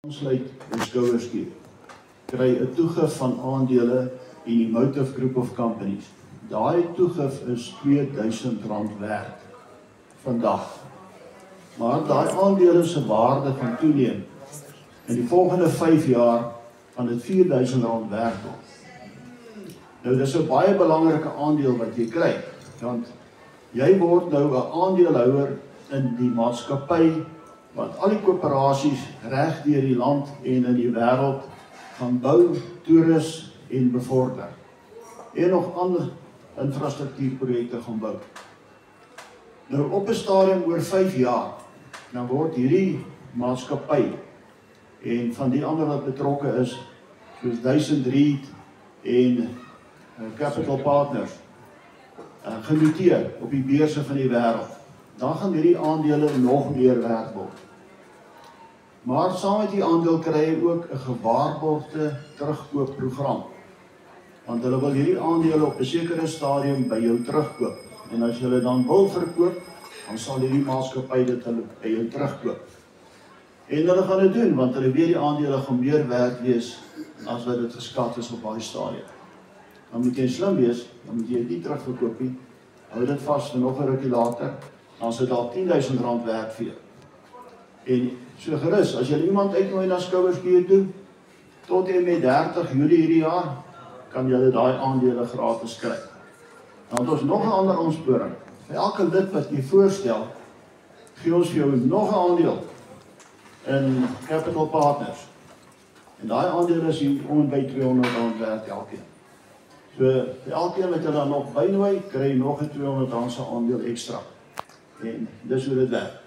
Sluit en Skouwerskiep kry 'n toegif van aandele in die Motive Group of Companies. Daai toegif is R2000 werd vandag. Maar daai aandele se waarde gaan toeneem. In die volgende 5 jaar gaan dit R4000 werd word. Nou dis 'n baie belangrike aandeel wat jy kry, want jy word nou 'n aandeelhouer in die maatskappy wat al die koöperasies reg deur die land en in die wêreld gaan bou, toerus en bevorder. En nog ander infrastruktuurprojekte gaan bou. Nou op 'n stadium oor 5 jaar, dan word hierdie maatskappy en van die ander wat betrokke is, soos Dyson Reed en Capital Partners, genoteer op die beurse van die wêreld. Dan gaan hierdie aandele nog meer werd word. Maar saam met die aandeel kry jy ook 'n gewaarborgde terugkoopprogram. Want hulle wil hierdie aandele op 'n sekere stadium by jou terugkoop. En as jy hulle dan wil verkoop, dan sal hierdie maatskappy dit hulle by jou terugkoop. En hulle gaan dit doen, want hulle weet die aandele gaan meer werd wees as wat dit geskat is op daai stadium. Dan moet jy slim wees, dan moet jy dit terugverkoop nie. Hou dit vas vir nog 'n rukkie later, dan is dit al R10.000 werd vir jou. En so gerus, as jy iemand uitnooi na Skouwerskiep toe, tot en met 30 Julie hierdie jaar, kan jy daai aandele gratis kry. Dan het ons nog 'n ander aansporing. Vir elke lid wat jy voorstel, gee ons vir jou nog 'n aandeel in Capital Partners. En daai aandele is hier om en by R200 werd elkeen. So vir elkeen wat jy dan nog bynooi, kry jy nog 'n R200 se aandeel ekstra. En dis hoe dit werk.